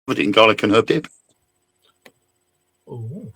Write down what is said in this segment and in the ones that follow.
Put it in garlic and herb dip. Oh.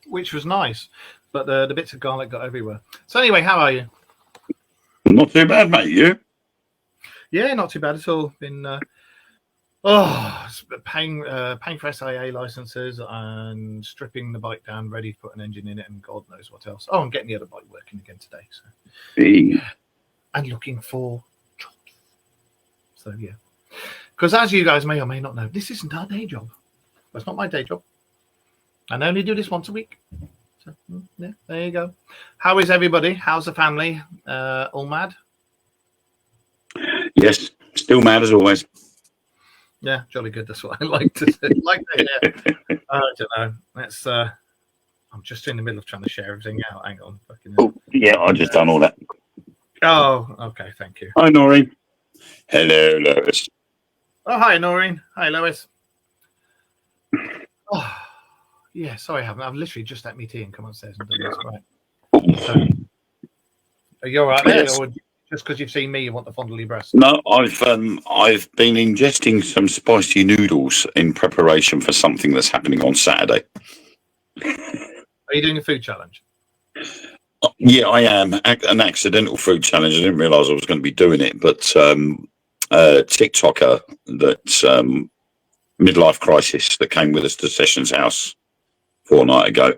Which was nice, but the bits of garlic got everywhere. So anyway, how are you? Not too bad, mate. You? Yeah, not too bad at all. Been paying for SIA licenses and stripping the bike down, ready to put an engine in it, and God knows what else. Oh, I'm getting the other bike working again today. So yeah, and looking for jobs. So yeah, because as you guys may or may not know, this isn't our day job. That's not my day job. I only do this once a week. So, yeah, there you go. How is everybody? How's the family? All mad? Yes, still mad as always. Yeah, jolly good. That's what I like to say. I don't know. Let's. I'm just in the middle of trying to share everything out. Hang on. Oh, yeah, I just done all that. Oh, okay. Thank you. Hi, Noreen. Hello, Lois. Oh, hi, Noreen. Hi, Lois. Oh, yeah. Sorry, I've literally just had me tea and come upstairs and done this. Right. So, are you all right there, or just because you've seen me, you want the fondle your breast? No, I've been ingesting some spicy noodles in preparation for something that's happening on Saturday. Are you doing a food challenge? Yeah, I am. An accidental food challenge. I didn't realise I was going to be doing it, but TikToker that midlife crisis that came with us to Sessions House a fortnight ago.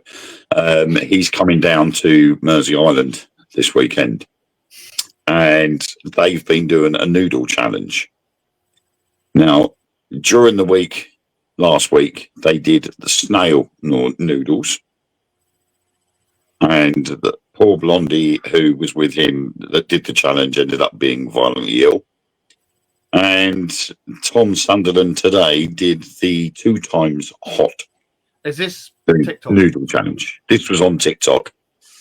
He's coming down to Mersey Island this weekend, and they've been doing a noodle challenge. Now, during the week, last week, they did the snail noodles, and the poor Blondie who was with him that did the challenge ended up being violently ill. And Tom Sunderland today did the 2 times hot. Is this TikTok noodle challenge? This was on TikTok.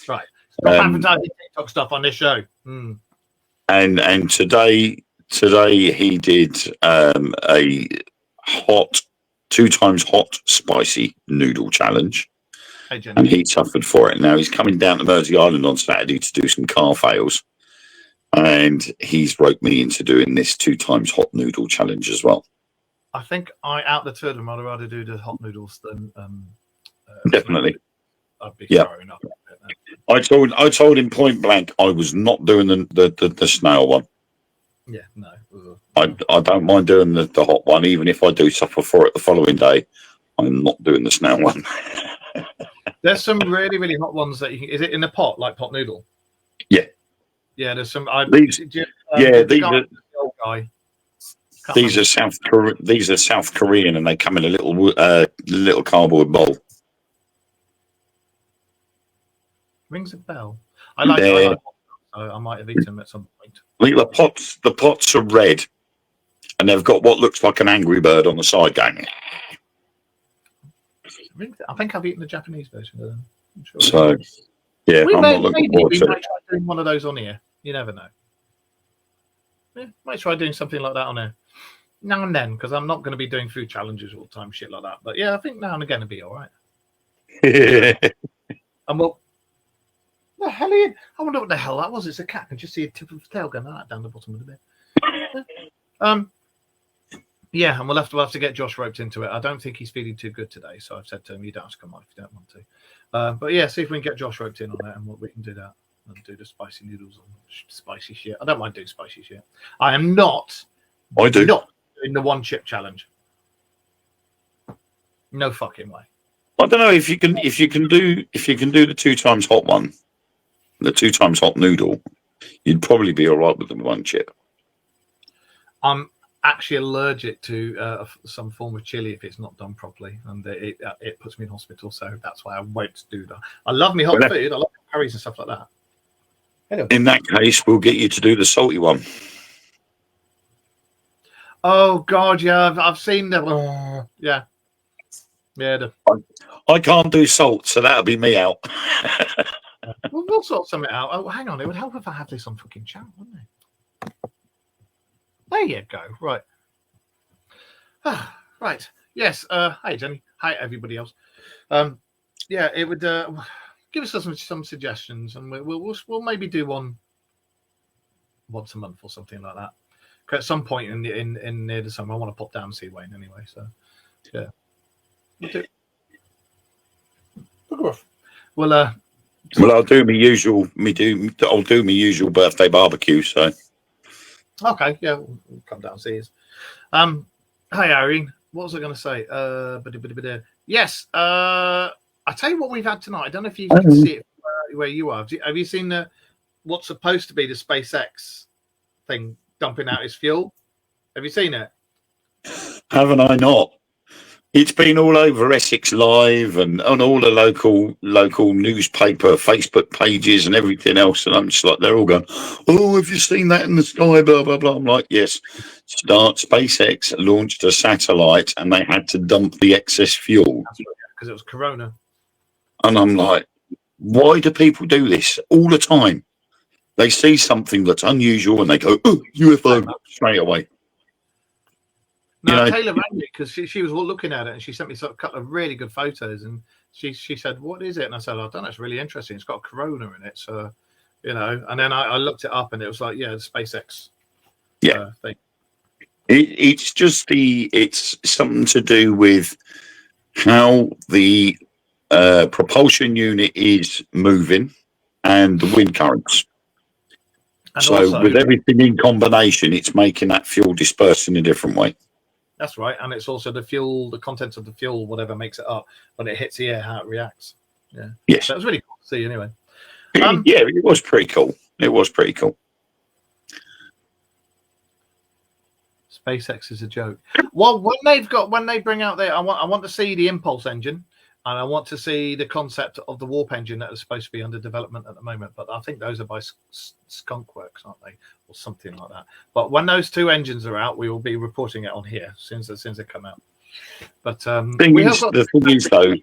Right. Stop advertising TikTok stuff on this show. Mm. And today he did a hot 2 times hot spicy noodle challenge. Hey, and he suffered for it. Now he's coming down to Mersey Island on Saturday to do some car fails. And he's roped me into doing this 2 times hot noodle challenge as well. I think out the two of them, I'd rather do the hot noodles than definitely. I'd be sorry enough. I told him point blank I was not doing the snail one. Yeah, no. I don't mind doing the hot one, even if I do suffer for it the following day. I'm not doing the snail one. There's some really, really hot ones that you can. Is it in a pot, like pot noodle? Yeah. Yeah, there's some. These are South Korean, and they come in a little cardboard bowl. Rings a bell. I like so I might have eaten them at some point. I think the pots are red, and they've got what looks like an angry bird on the side going. I think I've eaten the Japanese version of them. Sure. So, yeah, we might try doing one of those on here. You never know. Yeah, might try doing something like that on here now and then, because I'm not going to be doing food challenges all the time, shit like that. But yeah, I think now and again it'll be all right. And we'll the hell are you? I wonder what the hell that was. It's a cat. I can just see a tip of the tail going like that down the bottom of the bed. Yeah, and we'll have to get Josh roped into it. I don't think he's feeling too good today, so I've said to him, you don't have to come on if you don't want to. But yeah, see if we can get Josh roped in on it, and we can do that and do the spicy noodles and spicy shit. I don't mind doing spicy shit. I am not. I do not doing the one chip challenge. No fucking way. I don't know if you can do the 2 times hot one, the 2 times hot noodle. You'd probably be all right with the one chip. I'm actually allergic to some form of chili if it's not done properly, and it puts me in hospital. So that's why I won't do that. I love me hot food. I love curries and stuff like that. Hello. In that case, we'll get you to do the salty one. Oh God, yeah, I've seen the yeah. I can't do salt, so that'll be me out. We'll sort something out. Oh, hang on, it would help if I had this on fucking chat, wouldn't it? There you go. Right. Right. Yes. Hi, Jenny. Hi, everybody else. Yeah, it would give us some suggestions, and we'll maybe do one once a month or something like that. At some point in near the summer, I want to pop down and see Wayne anyway. So, yeah. Well, I'll do my usual. I'll do my usual birthday barbecue. So, okay, yeah, we'll come down and see us. Hi, Irene. What was I going to say? Yes. I tell you what we've had tonight. I don't know if you can see it where you are. Have you seen what's supposed to be the SpaceX thing dumping out its fuel? Have you seen it? Haven't I not? It's been all over Essex Live and on all the local newspaper, Facebook pages and everything else. And I'm just like, they're all going, oh, have you seen that in the sky? Blah, blah, blah. I'm like, yes. SpaceX launched a satellite and they had to dump the excess fuel. Because it was Corona. And I'm like, why do people do this all the time? They see something that's unusual and they go, oh, UFO, straight away. No, Taylor rang me because she was looking at it and she sent me a couple of really good photos and she said, what is it? And I said, I don't know, it's really interesting. It's got a corona in it. So, and then I looked it up and it was like, yeah, the SpaceX thing. It's just it's something to do with how the propulsion unit is moving and the wind currents. And so also, with everything in combination, it's making that fuel disperse in a different way. That's right, and it's also the fuel, the contents of the fuel, whatever makes it up when it hits the air, how it reacts. Yeah. Yes. So it was really cool to see. Anyway. Yeah, it was pretty cool. It was pretty cool. SpaceX is a joke. Well, when they bring out I want to see the Impulse engine, and I want to see the concept of the Warp engine that is supposed to be under development at the moment. But I think those are by Skunk Works, aren't they, or something like that? But when those 2 engines are out, we will be reporting it on here as soon as they come out. But the thing is, though,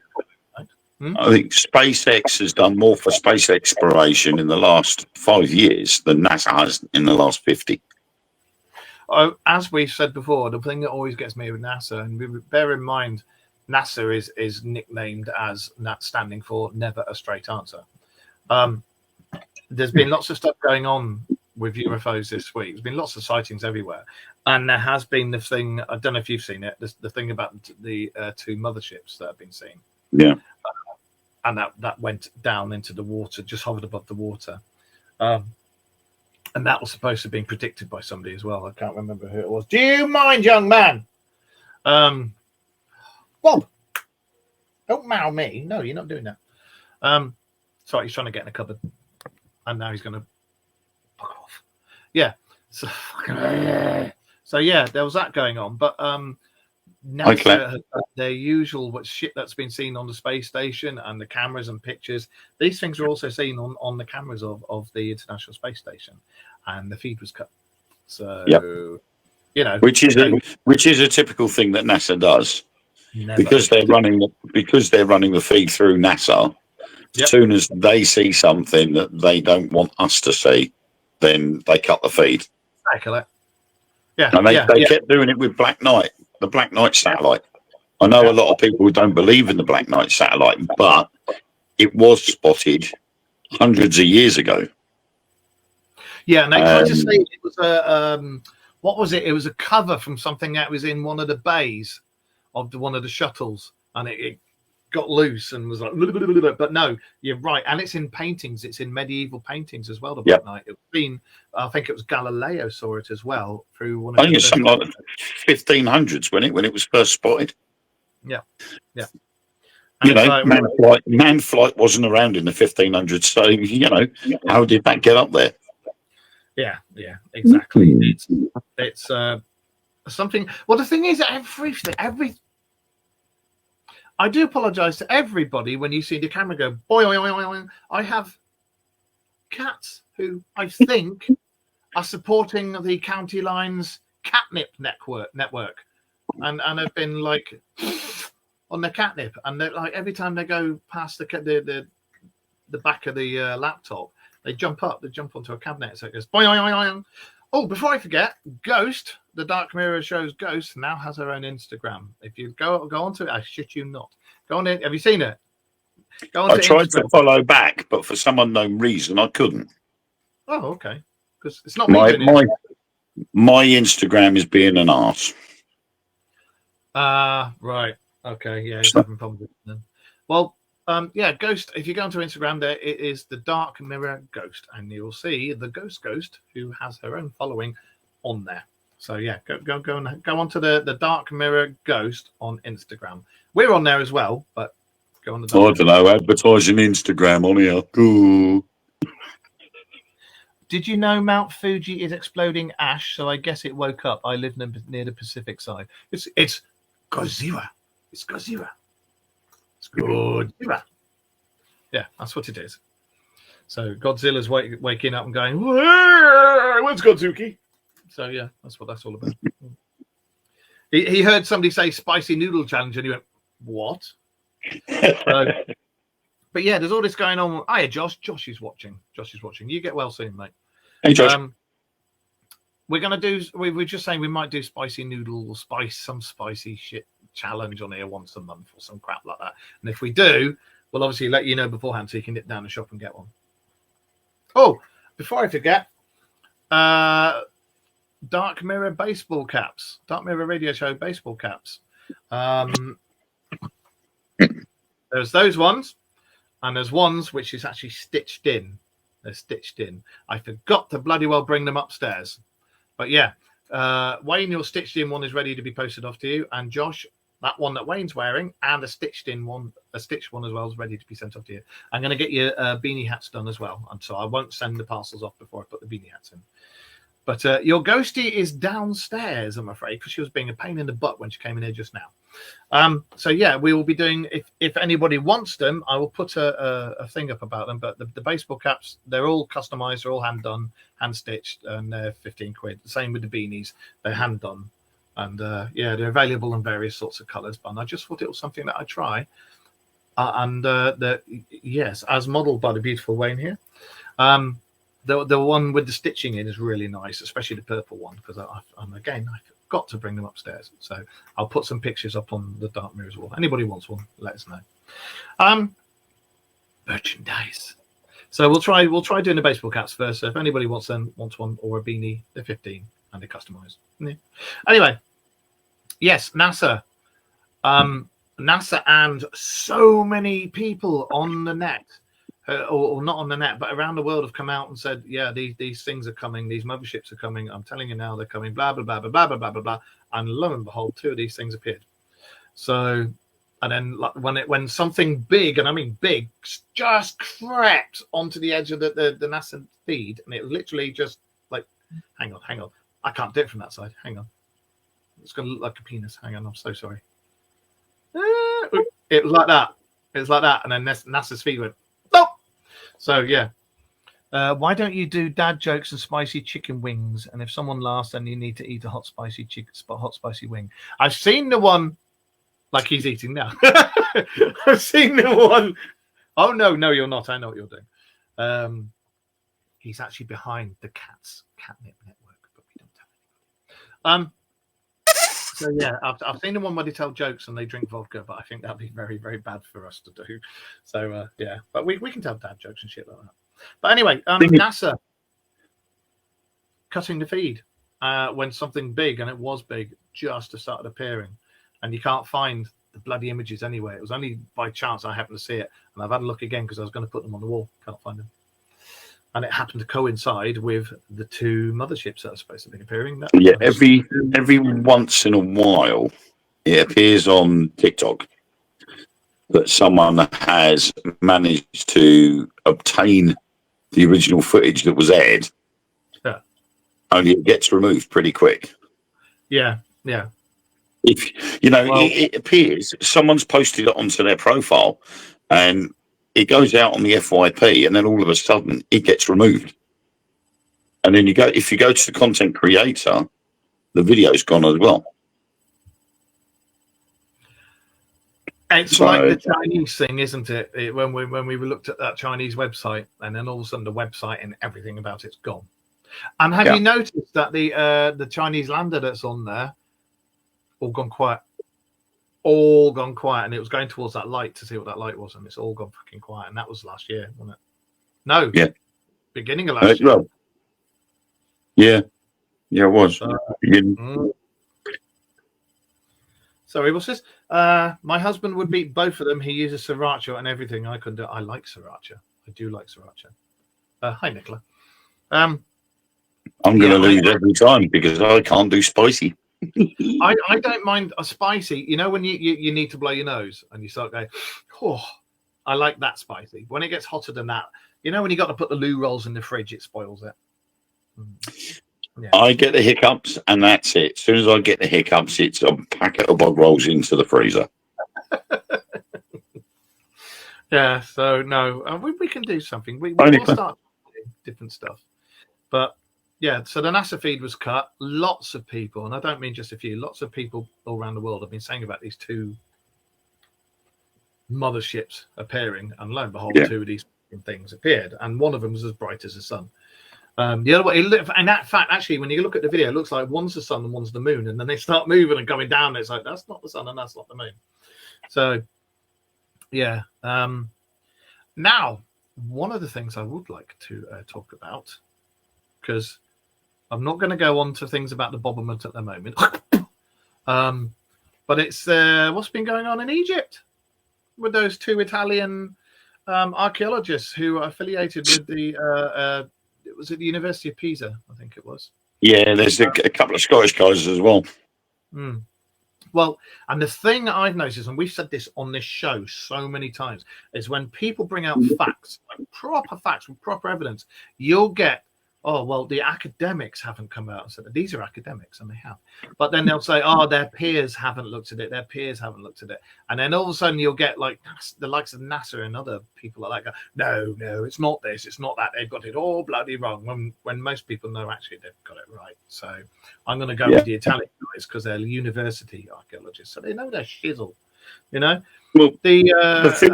I think SpaceX has done more for space exploration in the last 5 years than NASA has in the last 50. As we've said before, the thing that always gets me with NASA, and bear in mind, NASA is nicknamed as standing for never a straight answer. There's been lots of stuff going on with UFOs this week. There's been lots of sightings everywhere. And there has been the thing, I don't know if you've seen it, the thing about the 2 motherships that have been seen. Yeah. And that went down into the water, just hovered above the water. And that was supposed to have been predicted by somebody as well. I can't remember who it was. Do you mind, young man? Bob, don't mow me. No, you're not doing that. Sorry, he's trying to get in a cupboard. And now he's going to fuck off. Yeah. So yeah, there was that going on. But NASA has got their usual shit that's been seen on the space station and the cameras and pictures. These things are also seen on the cameras of the International Space Station. And the feed was cut. So, which is a typical thing that NASA does. Because they're running the feed through NASA. As soon as they see something that they don't want us to see, then they cut the feed. Yeah, and they kept doing it with Black Knight, the Black Knight satellite. I know a lot of people who don't believe in the Black Knight satellite, but it was spotted hundreds of years ago. Yeah, and they tried to say it was a what was it? It was a cover from something that was in one of the bays of one of the shuttles, and it got loose and was like, but no, you're right, and it's in paintings. It's in medieval paintings as well. The Black Knight. It's been, I think it was Galileo saw it as well through one. I think it's something like the 1500s when it was first spotted. Yeah. And man flight wasn't around in the 1500s, so how did that get up there? Yeah, exactly. It's something. Well, the thing is, every. I do apologise to everybody when you see the camera go boing, boing, boing. I have cats who I think are supporting the County Lines catnip network, and have been like on the catnip, and they're like every time they go past the back of the laptop. They jump onto a cabinet, so it goes boing, boing, boing. Oh, before I forget, Ghost, the Dark Mirror show's Ghost, now has her own Instagram. If you go onto it, I shit you not. Go on in. Have you seen it? I tried to follow back, but for some unknown reason, I couldn't. Oh, okay. Because it's not my Instagram is being an arse. Right. Okay. Yeah, it's having problems with it then. Well. Ghost. If you go onto Instagram, there it is the Dark Mirror Ghost, and you'll see the Ghost who has her own following on there. So yeah, go onto the Dark Mirror Ghost on Instagram. We're on there as well, but go on the. I don't know, advertising Instagram on here. Ooh. Did you know Mount Fuji is exploding ash? So I guess it woke up. I live near the Pacific side. It's Godzilla. It's Godzilla. Godzilla. Yeah, that's what it is. So Godzilla's waking up and going, "Where's Godzuki?" So yeah, that's what that's all about. He heard somebody say "spicy noodle challenge" and he went, "What?" But yeah, there's all this going on. Hiya, Josh. Josh is watching. You get well soon, mate. Hey, Josh. We're gonna do. We're just saying we might do spicy noodle or some spicy shit challenge on here once a month or some crap like that. And if we do, we'll obviously let you know beforehand so you can nip down the shop and get one. Oh, before I forget, Dark Mirror baseball caps, Dark Mirror Radio Show baseball caps. There's those ones, and there's ones which is actually stitched in. They're stitched in. I forgot to bloody well bring them upstairs. But yeah, Wayne, your stitched in one is ready to be posted off to you, and Josh, that one that Wayne's wearing, and a stitched one as well is ready to be sent off to you. I'm going to get you beanie hats done as well, and so I won't send the parcels off before I put the beanie hats in. But your ghostie is downstairs, I'm afraid, because she was being a pain in the butt when she came in here just now. So yeah, we will be doing. If anybody wants them, I will put a thing up about them. But the baseball caps, they're all customized, they're all hand done, hand stitched, and they're 15 quid. The same with the beanies, they're hand done, and yeah, they're available in various sorts of colours. But I just thought it was something that I'd try. Yes, as modelled by the beautiful Wayne here. The one with the stitching in is really nice, especially the purple one, because I've got to bring them upstairs. So I'll put some pictures up on the Dark Mirror as well. Anybody wants one, let us know. Merchandise. So we'll try doing the baseball caps first. So if anybody wants one or a beanie, they're 15 and they're customized. Yeah. Anyway, yes, NASA. NASA and so many people on the net. Or not on the net, but around the world have come out and said, yeah, these things are coming, these motherships are coming. I'm telling you now, they're coming. Blah blah blah blah blah blah blah blah blah. And lo and behold, 2 of these things appeared. So, and then when something big, and I mean big, just crept onto the edge of the NASA feed, and it literally just like, hang on, I can't do it from that side. Hang on, it's going to look like a penis. Hang on, I'm so sorry. It was like that. And then NASA's feed went. So yeah, why don't you do dad jokes and spicy chicken wings? And if someone laughs, then you need to eat a hot spicy wing. I've seen the one like he's eating now. I've seen the one. Oh no, you're not. I know what you're doing. He's actually behind the catnip network, but we don't tell anybody. So yeah, I've seen the one where they tell jokes and they drink vodka, but I think that'd be very, very bad for us to do. So yeah, but we can tell dad jokes and shit like that. But anyway, Thing is- NASA cutting the feed when something big, and it was big, just started appearing, and you can't find the bloody images anyway. It was only by chance I happened to see it, and I've had a look again because I was going to put them on the wall. Can't find them. And it happened to coincide with the two motherships that are supposed to be appearing. Yeah, every once in a while, it appears on TikTok that someone has managed to obtain the original footage that was aired. Yeah. Only it gets removed pretty quick. Yeah. If it appears someone's posted it onto their profile, and it goes out on the FYP, and then all of a sudden it gets removed. And then if you go to the content creator, the video's gone as well. It's like the Chinese thing, isn't it? When we looked at that Chinese website, and then all of a sudden the website and everything about it's gone. And have you noticed that the Chinese lander that's on there all gone quiet? All gone quiet, and it was going towards that light to see what that light was, and it's all gone fucking quiet. And that was last year, wasn't it? No, beginning of last year. Well, yeah, it was. Sorry, what's this? My husband would beat both of them. He uses sriracha and everything. I couldn't do. I like sriracha. I do like sriracha. Hi, Nicola. I'm going to lose every time because I can't do spicy. I don't mind a spicy. You know when you need to blow your nose and you start going, oh, I like that spicy. When it gets hotter than that, when you got to put the loo rolls in the fridge, it spoils it. Yeah. I get the hiccups, and that's it. As soon as I get the hiccups, it's a packet of bog rolls into the freezer. Yeah, so no, we can do something. We'll start doing different stuff. But yeah, so the NASA feed was cut. Lots of people, and I don't mean just a few, lots of people all around the world have been saying about these two motherships appearing, and lo and behold, two of these things appeared, and one of them was as bright as the sun. The other way, and that fact, actually, when you look at the video, it looks like one's the sun and one's the moon, and then they start moving and going down. It's like that's not the sun and that's not the moon. So, yeah. Now, one of the things I would like to talk about, because I'm not going to go on to things about the Bobberment at the moment, but it's what's been going on in Egypt with those two Italian archaeologists who are affiliated with the. It was at the University of Pisa, I think it was. Yeah, there's a couple of Scottish guys as well. Well, and the thing I've noticed, and we've said this on this show so many times, is when people bring out facts, like proper facts with proper evidence, you'll get, oh, well, the academics haven't come out and said that. These are academics, and they have. But then they'll say, oh, their peers haven't looked at it. Their peers haven't looked at it. And then all of a sudden you'll get like the likes of NASA and other people like that. No, it's not this. It's not that. They've got it all bloody wrong. When most people know actually they've got it right. So I'm going to go with the Italian guys because they're university archaeologists. So they know their shizzle, Well,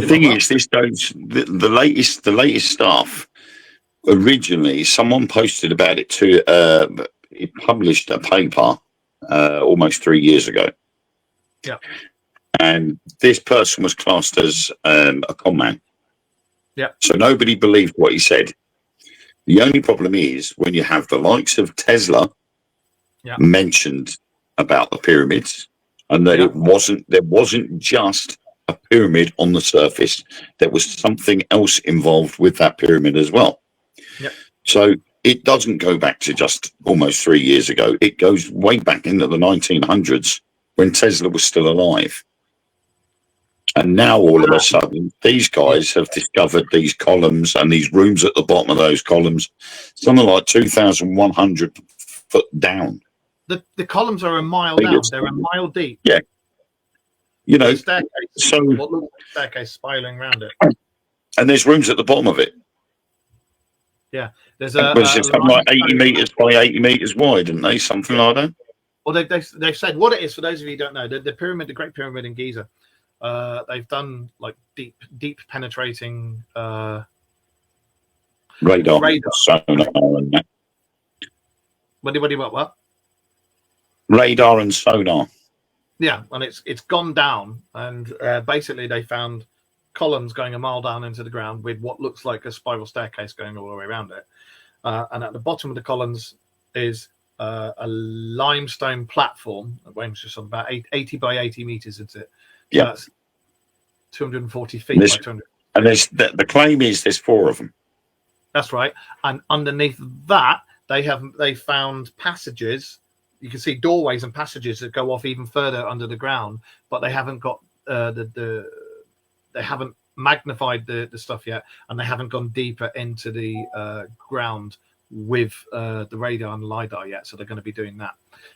the thing is, this goes the latest stuff. Originally, someone posted about it to. It published a paper almost 3 years ago. Yeah, and this person was classed as a con man. Yeah, so nobody believed what he said. The only problem is when you have the likes of Tesla mentioned about the pyramids, and that there wasn't just a pyramid on the surface. There was something else involved with that pyramid as well. Yep. So it doesn't go back to just almost 3 years ago. It goes way back into the 1900s when Tesla was still alive. And now all of a sudden, these guys have discovered these columns and these rooms at the bottom of those columns, something like 2,100 foot down. The columns are a mile down. They're a mile deep. Yeah. Staircase, so what looks like a staircase spiraling around it. And there's rooms at the bottom of it. Yeah, there's something like 80 meters by 80 meters wide, didn't they? Something like that. Well, they've said what it is. For those of you who don't know, the pyramid, the Great Pyramid in Giza, they've done like deep penetrating radar, sonar, and that. What? Radar and sonar. Yeah, and it's gone down, and basically they found columns going a mile down into the ground with what looks like a spiral staircase going all the way around it. And at the bottom of the columns is a limestone platform. It weighs just about 80 by 80 meters, isn't it? Yeah. That's 240 feet by 200. And the claim is there's 4 of them. That's right. And underneath that, they found passages. You can see doorways and passages that go off even further under the ground, but they haven't got they haven't magnified the stuff yet, and they haven't gone deeper into the ground with the radar and lidar yet. So they're going to be doing that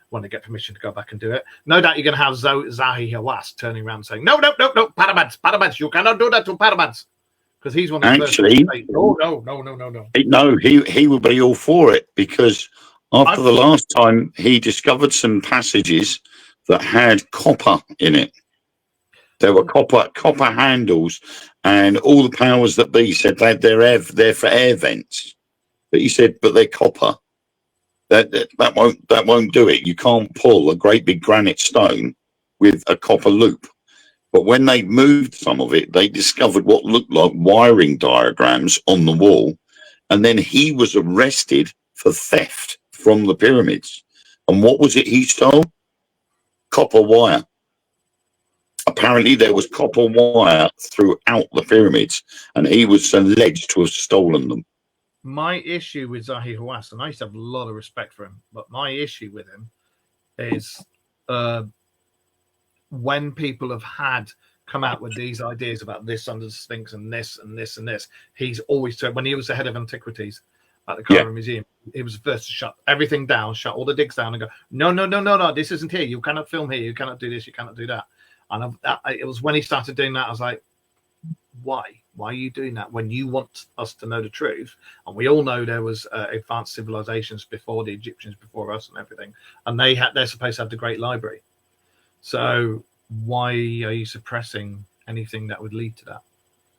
when they get permission to go back and do it. No doubt you're going to have Zahi Hawass turning around saying, no, Paramads, you cannot do that to Paramads. Because he's one of the Actually, first no. No, he would be all for it, because after the last time he discovered some passages that had copper in it. There were copper handles, and all the powers that be said they're for air vents. But he said, but they're copper. That won't do it. You can't pull a great big granite stone with a copper loop. But when they moved some of it, they discovered what looked like wiring diagrams on the wall. And then he was arrested for theft from the pyramids. And what was it he stole? Copper wire. Apparently there was copper wire throughout the pyramids, and he was alleged to have stolen them. My issue with Zahi Hawass, and I used to have a lot of respect for him, but my issue with him is when people have come out with these ideas about this under the Sphinx and this and this and this, he's always said, when he was the head of antiquities at the Cairo Museum, he was the first to shut everything down, shut all the digs down, and go, no, this isn't here. You cannot film here. You cannot do this. You cannot do that. And it was when he started doing that, I was like, why? Why are you doing that when you want us to know the truth? And we all know there was advanced civilizations before the Egyptians, before us, and everything, and they're supposed to have the Great Library. So why are you suppressing anything that would lead to that?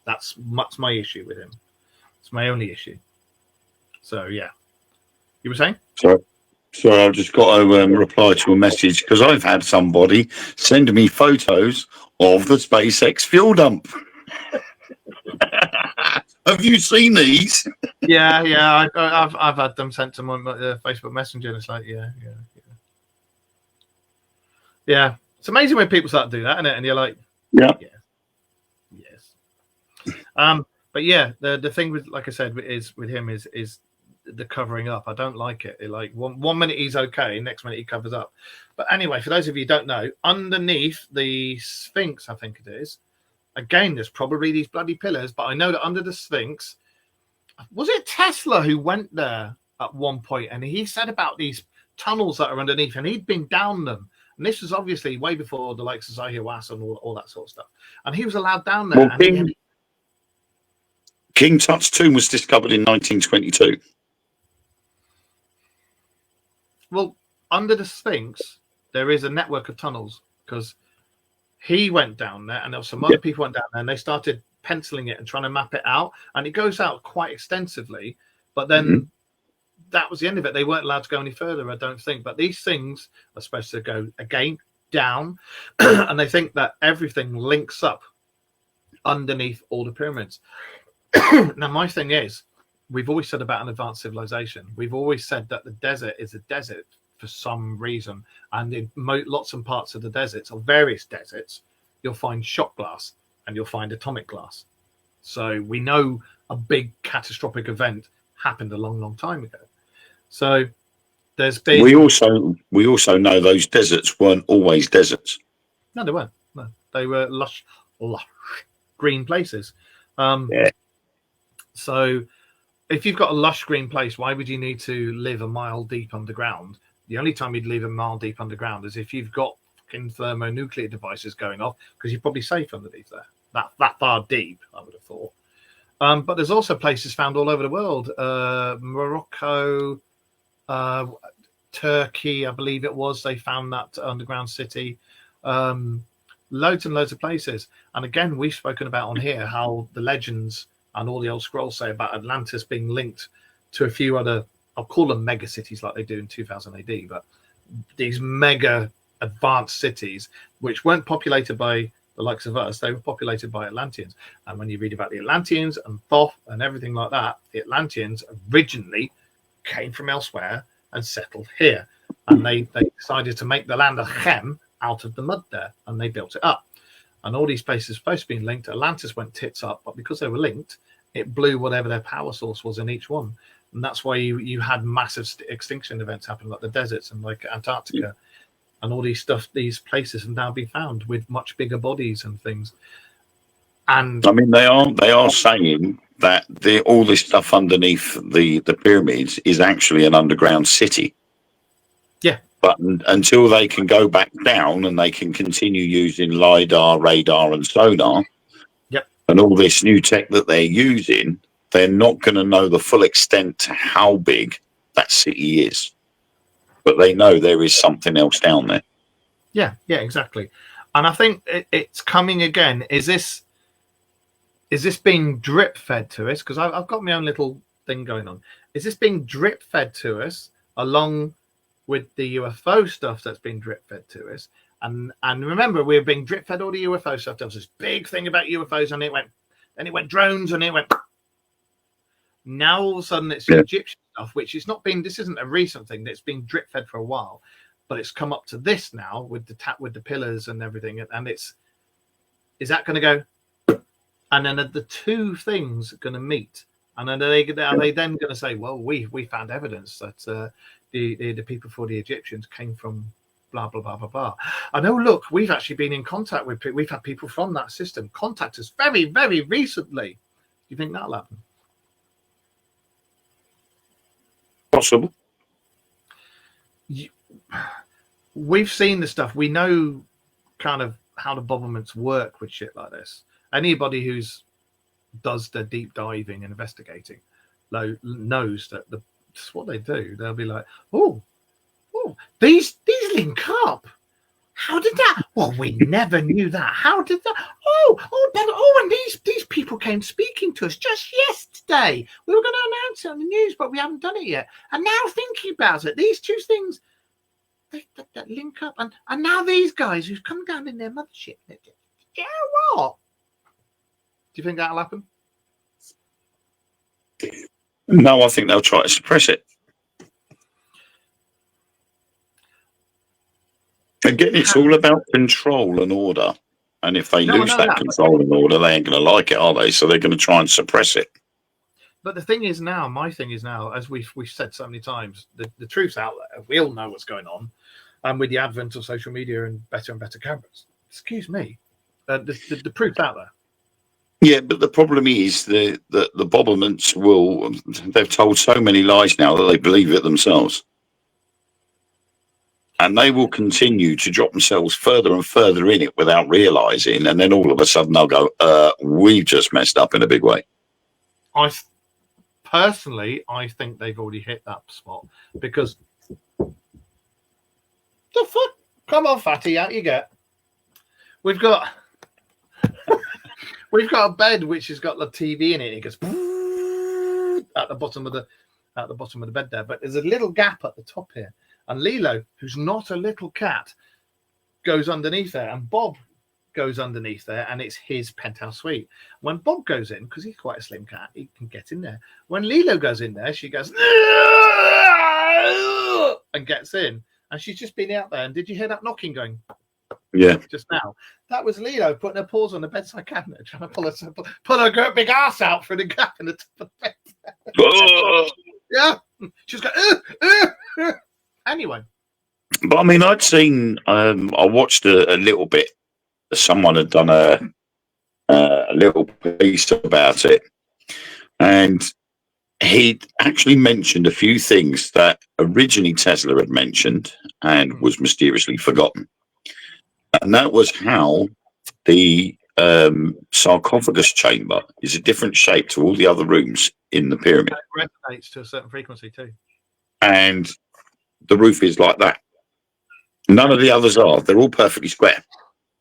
That's my issue with him. It's my only issue. So yeah, you were saying? So I've just got to reply to a message, because I've had somebody send me photos of the SpaceX fuel dump. Have you seen these? Yeah. I've had them sent to my Facebook Messenger, and it's like, yeah. It's amazing when people start to do that, isn't it? And you're like, yes. But yeah, the thing with, like I said, is with him is the covering up. I don't like it. Like one minute he's okay, next minute he covers up. But anyway, for those of you who don't know, underneath the Sphinx, I think it is, again, there's probably these bloody pillars, but I know that under the Sphinx, was it Tesla who went there at one point, and he said about these tunnels that are underneath, and he'd been down them. And this was obviously way before the likes of Zahi Hawass and all that sort of stuff. And he was allowed down there. Well, King Tut's tomb was discovered in 1922. Well, under the Sphinx, there is a network of tunnels, because he went down there, and there were some other people went down there, and they started penciling it and trying to map it out. And it goes out quite extensively, but then that was the end of it. They weren't allowed to go any further, I don't think. But these things are supposed to go again down, and they think that everything links up underneath all the pyramids. Now, my thing is, we've always said about an advanced civilization, we've always said that the desert is a desert for some reason, and in lots and parts of the deserts, or various deserts, you'll find shot glass and you'll find atomic glass. So we know a big catastrophic event happened a long time ago. So there's been... We also know those deserts weren't always deserts. No, they weren't. No, they were lush green places. So if you've got a lush green place, why would you need to live a mile deep underground? The only time you'd live a mile deep underground is if you've got fucking thermonuclear devices going off, because you're probably safe underneath there. That far deep, I would have thought. But there's also places found all over the world. Morocco, Turkey, I believe it was. They found that underground city. Loads and loads of places. And again, we've spoken about on here how the legends and all the old scrolls say about Atlantis being linked to a few other, I'll call them mega cities like they do in 2000 AD, but these mega advanced cities, which weren't populated by the likes of us, they were populated by Atlanteans. And when you read about the Atlanteans and Thoth and everything like that, the Atlanteans originally came from elsewhere and settled here. And they decided to make the land of Chem out of the mud there, and they built it up. And all these places supposed to be linked. Atlantis went tits up, but because they were linked, it blew whatever their power source was in each one. And that's why you had massive extinction events happen, like the deserts and like Antarctica, and all these places have now been found with much bigger bodies and things. And I mean, they are saying that all this stuff underneath the pyramids is actually an underground city. Yeah. But until they can go back down and they can continue using LiDAR, radar, and sonar, and all this new tech that they're using, they're not going to know the full extent to how big that city is. But they know there is something else down there. Yeah, exactly. And I think it's coming again. Is this being drip fed to us? Because I've got my own little thing going on. Is this being drip fed to us along with the UFO stuff that's been drip fed to us? And remember, we're being drip fed all the UFO stuff. There was this big thing about UFOs, and it went drones, and it went. Now all of a sudden it's Egyptian stuff, which is not been. This isn't a recent thing. That's been drip fed for a while, but it's come up to this now with the pillars and everything, and is that going to go? And then are the two things going to meet? And then are they then going to say, well, we found evidence that the people for the Egyptians came from blah blah blah blah blah. I know. Look, we've actually been in contact with. We've had people from that system contact us very very recently. Do you think that'll happen? Possible. We've seen the stuff. We know kind of how the governments work with shit like this. Anybody who's does the deep diving and investigating knows that that's what they do. They'll be like, oh, these link up. How did that? Well, we never knew that. How did that? And these people came speaking to us just yesterday. We were going to announce it on the news, but we haven't done it yet. And now thinking about it, these two things that link up, and now these guys who've come down in their mothership. Yeah, what? Do you think that'll happen? No, I think they'll try to suppress it. Again, it's all about control and order. And if they lose that control and order, they ain't going to like it, are they? So they're going to try and suppress it. But the thing is now, my thing is now, as we've said so many times, the truth's out there. We all know what's going on. And with the advent of social media and better cameras, excuse me, the proof's out there. Yeah, but the problem is the Bobberments they've told so many lies now that they believe it themselves. And they will continue to drop themselves further and further in it without realising. And then all of a sudden they'll go, we've just messed up in a big way. Personally, I think they've already hit that spot because the fuck? Come on, fatty, out you get. We've got a bed which has got the TV in it. It goes at the bottom of the bed there, but there's a little gap at the top here. And Lilo, who's not a little cat, goes underneath there, and Bob goes underneath there, and it's his penthouse suite. When Bob goes in, because he's quite a slim cat, he can get in there. When Lilo goes in there, she goes and gets in, and she's just been out there. And did you hear that knocking going? Yeah, just now. That was Lilo putting her paws on the bedside cabinet, trying to pull her big ass out through the gap in the top of the bed. Yeah, she's going. Anyway, but I mean, I'd seen. I watched a little bit. Someone had done a little piece about it, and he actually mentioned a few things that originally Tesla had mentioned and was mysteriously forgotten. And that was how the sarcophagus chamber is a different shape to all the other rooms in the pyramid. It resonates to a certain frequency too. And the roof is like that. None of the others are. They're all perfectly square.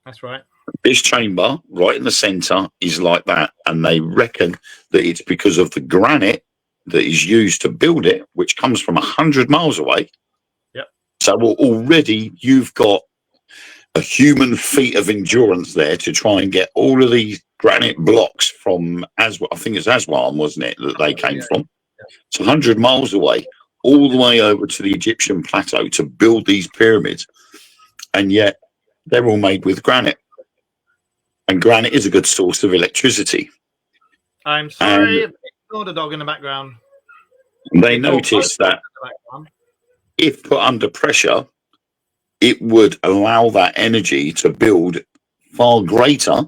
That's right. This chamber, right in the centre, is like that. And they reckon that it's because of the granite that is used to build it, which comes from 100 miles away. Yep. So already you've got a human feat of endurance there to try and get all of these granite blocks from Aswan. I think it's Aswan, wasn't it, that they came from? It's 100 miles away, all the way over to the Egyptian plateau to build these pyramids. And yet they're all made with granite. And granite is a good source of electricity. I'm sorry, ignore the dog in the background. They noticed that if put under pressure, it would allow that energy to build far greater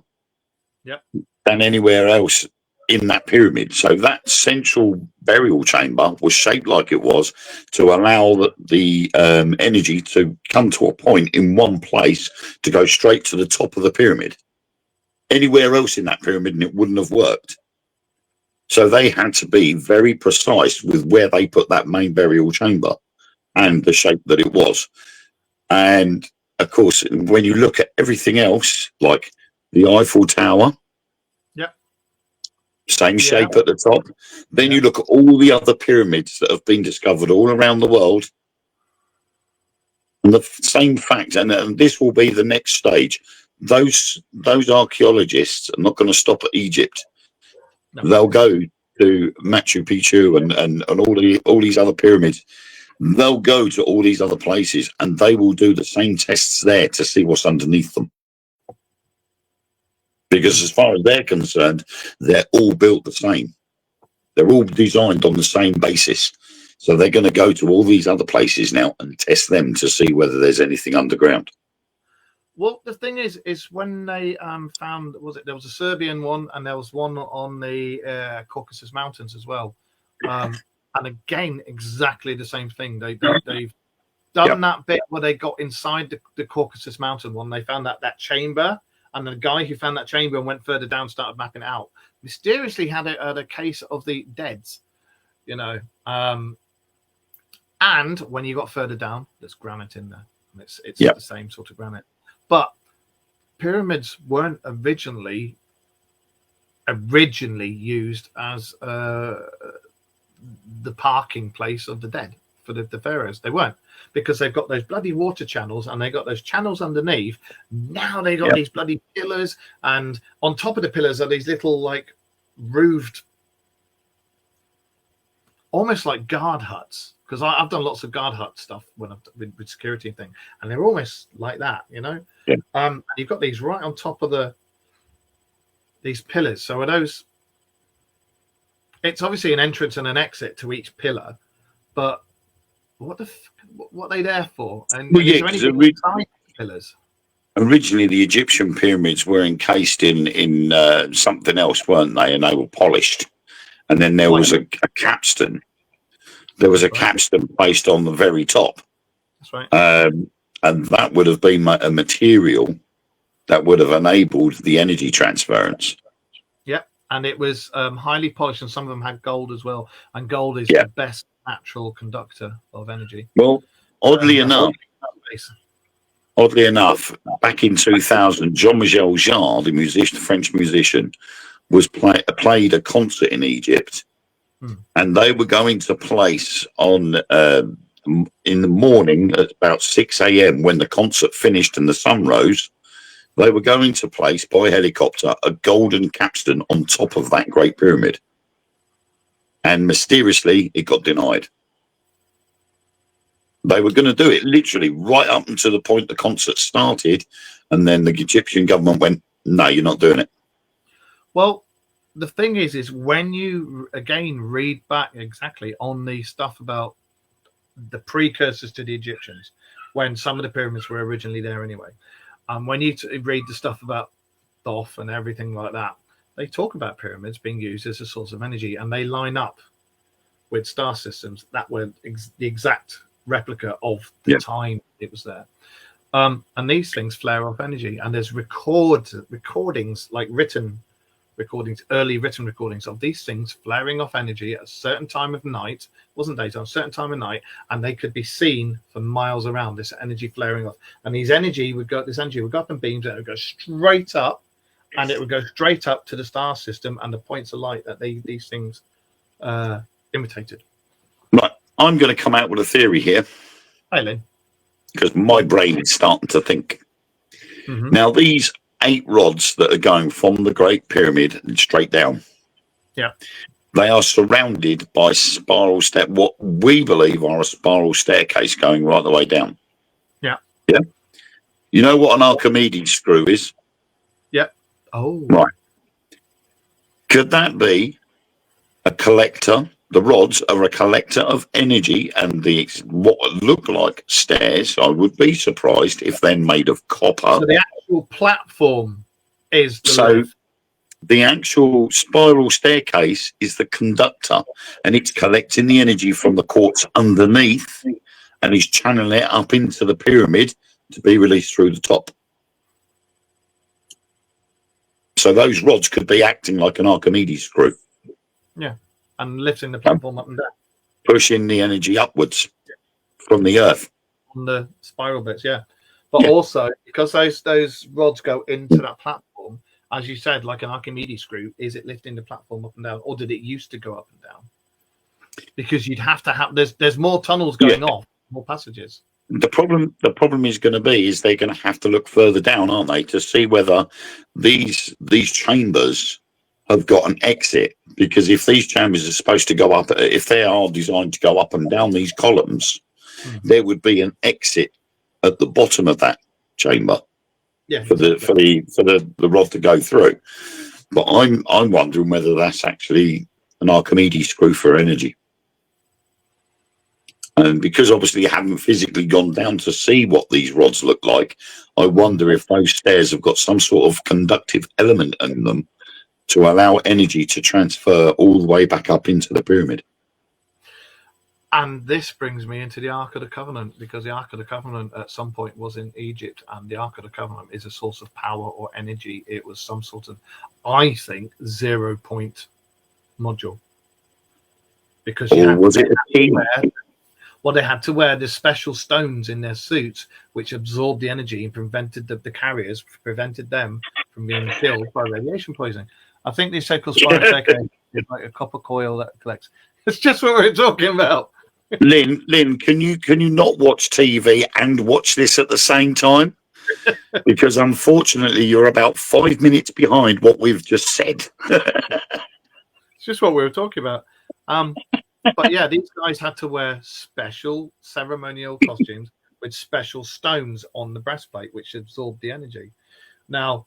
than anywhere else in that pyramid. So that central burial chamber was shaped like it was to allow the energy to come to a point in one place to go straight to the top of the pyramid. Anywhere else in that pyramid, and it wouldn't have worked. So they had to be very precise with where they put that main burial chamber and the shape that it was. And of course, when you look at everything else, like the Eiffel Tower, same shape at the top. Then you look at all the other pyramids that have been discovered all around the world, and the same fact. And this will be the next stage. Those archaeologists are not going to stop at Egypt. No. They'll go to Machu Picchu and all these other pyramids. They'll go to all these other places, and they will do the same tests there to see what's underneath them. Because as far as they're concerned, they're all built the same. They're all designed on the same basis. So they're going to go to all these other places now and test them to see whether there's anything underground. Well, the thing is when they found, there was a Serbian one, and there was one on the Caucasus Mountains as well. And again, exactly the same thing. They've done that bit where they got inside the Caucasus Mountain one. They found that chamber, and the guy who found that chamber and went further down started mapping it out. Mysteriously had a case of the deads, and when you got further down, there's granite in there. And it's the same sort of granite. But pyramids weren't originally used as the parking place of the dead for the pharaohs. They weren't, because they've got those bloody water channels, and they got those channels underneath. Now they got these bloody pillars, and on top of the pillars are these little like roofed, almost like guard huts. Because I've done lots of guard hut stuff when I've with security and thing, and they're almost like that, you've got these right on top of these pillars. So are those? It's obviously an entrance and an exit to each pillar, but what are they there for? And is there anything inside the pillars? Originally, the Egyptian pyramids were encased in something else, weren't they? And they were polished. And then there was a capstone. There was a capstone placed on the very top. That's right. And that would have been a material that would have enabled the energy transference. And it was highly polished, and some of them had gold as well. And gold is the best natural conductor of energy. Well, oddly enough, back in 2000, Jean-Michel Jarre, the French musician, played a concert in Egypt, and they were going to place on in the morning at about 6 a.m. when the concert finished and the sun rose. They were going to place by helicopter a golden capstone on top of that Great Pyramid. And mysteriously, it got denied. They were going to do it literally right up until the point the concert started. And then the Egyptian government went, no, you're not doing it. Well, the thing is when you, again, read back exactly on the stuff about the precursors to the Egyptians, when some of the pyramids were originally there anyway. When you read the stuff about Thoth and everything like that, they talk about pyramids being used as a source of energy, and they line up with star systems that were the exact replica of the time it was there. And these things flare off energy, and there's recordings, like early written recordings of these things flaring off energy at a certain time of night. It wasn't daytime, a certain time of night, and they could be seen for miles around, this energy flaring off. And this energy would go up in beams, and it would go straight up, and it would go straight up to the star system and the points of light that these things imitated. Right, I'm going to come out with a theory here. Hi, Lynn. Because my brain is starting to think. Now, these 8 rods that are going from the Great Pyramid straight down, they are surrounded by spiral what we believe are a spiral staircase going right the way down. Yeah. You know what an Archimedes screw is? Yeah. Oh. Right. Could that be a collector? The rods are a collector of energy, and what look like stairs. I would be surprised if they're made of copper. So the actual platform is the lift. The actual spiral staircase is the conductor, and it's collecting the energy from the quartz underneath, and is channeling it up into the pyramid to be released through the top. So those rods could be acting like an Archimedes screw. Yeah, and lifting the platform up and down. Pushing the energy upwards from the earth. On the spiral bits, yeah. But also, because those rods go into that platform, as you said, like an Archimedes screw, is it lifting the platform up and down? Or did it used to go up and down? Because you'd have to have, there's more tunnels going off, more passages. The problem is going to be is they're going to have to look further down, aren't they, to see whether these chambers have got an exit. Because if these chambers are supposed to go up, if they are designed to go up and down these columns, there would be an exit at the bottom of that chamber for the rod to go through. But I'm wondering whether that's actually an Archimedes screw for energy. And because obviously you haven't physically gone down to see what these rods look like, I wonder if those stairs have got some sort of conductive element in them to allow energy to transfer all the way back up into the pyramid. And this brings me into the Ark of the Covenant, because the Ark of the Covenant at some point was in Egypt, and the Ark of the Covenant is a source of power or energy. It was some sort of, I think, 0 point module. Because they had to wear the special stones in their suits, which absorbed the energy and prevented the carriers, prevented them from being killed by radiation poisoning. I think the so-called spiral staircase is like a copper coil that collects. It's just what we're talking about. Lynn, can you not watch TV and watch this at the same time? Because unfortunately, you're about 5 minutes behind what we've just said. It's just what we were talking about. But yeah, these guys had to wear special ceremonial costumes with special stones on the breastplate, which absorbed the energy. Now,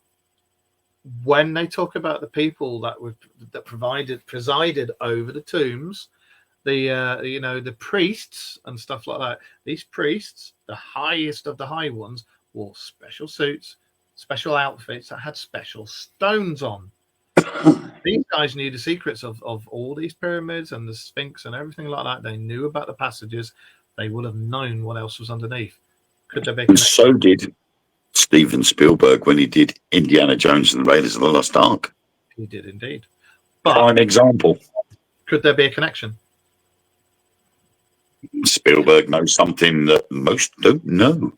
when they talk about the people that presided over the tombs, the priests and stuff like that, these priests, the highest of the high ones, wore special suits, special outfits that had special stones on. These guys knew the secrets of all these pyramids and the Sphinx and everything like that. They knew about the passages. They would have known what else was underneath. Could there be? And so did Steven Spielberg when he did Indiana Jones and the Raiders of the Lost Ark. He did indeed. Prime example. Could there be a connection? Spielberg knows something that most don't know.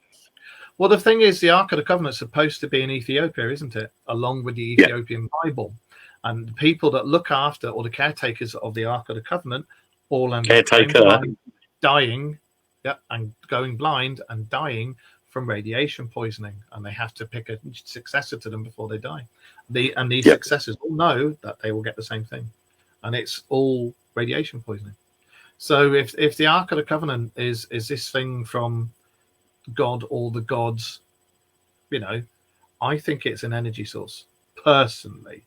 Well, the thing is, the Ark of the Covenant is supposed to be in Ethiopia, isn't it? Along with the Ethiopian Bible. And the people that look after, or the caretakers of the Ark of the Covenant, all end up dying, and going blind and dying from radiation poisoning. And they have to pick a successor to them before they die. These successors all know that they will get the same thing. And it's all radiation poisoning. So if the Ark of the Covenant is this thing from God or the gods, I think it's an energy source, personally.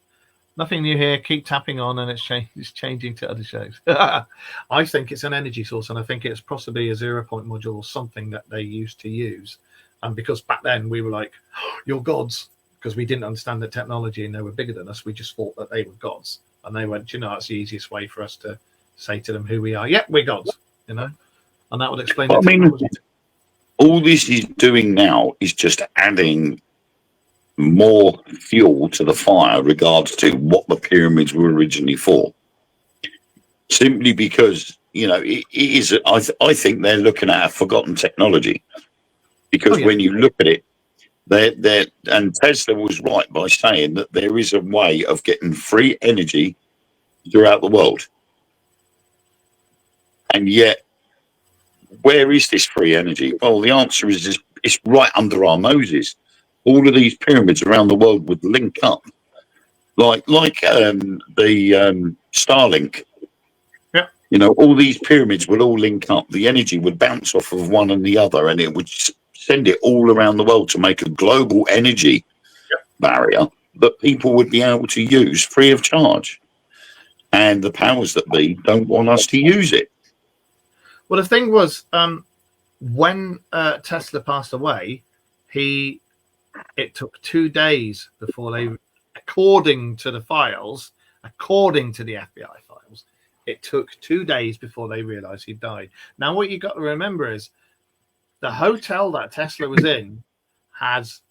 Nothing new here. Keep tapping on, and it's changing to other shows. I think it's an energy source, and I think it's possibly a 0 point module or something that they used to use. And because back then we were like, you're gods, because we didn't understand the technology and they were bigger than us, we just thought that they were gods. And they went, that's the easiest way for us to say to them who we are. Yeah, we're gods, and that would explain it. I mean, all this is doing now is just adding more fuel to the fire regards to what the pyramids were originally for. Simply because, it is, I think they're looking at a forgotten technology. Because when you look at it, and Tesla was right by saying that there is a way of getting free energy throughout the world. And yet, where is this free energy? Well, the answer is it's right under our noses. all of these pyramids around the world would link up, like the Starlink. Yeah. You know, all these pyramids would all link up. The energy would bounce off of one and the other, and it would send it all around the world to make a global energy barrier that people would be able to use free of charge. And the powers that be don't want us to use it. Well, the thing was, when Tesla passed away, it took 2 days before they, according to the files, according to the FBI files, it took 2 days before they realized he died. Now, what you got to remember is the hotel that Tesla was in has,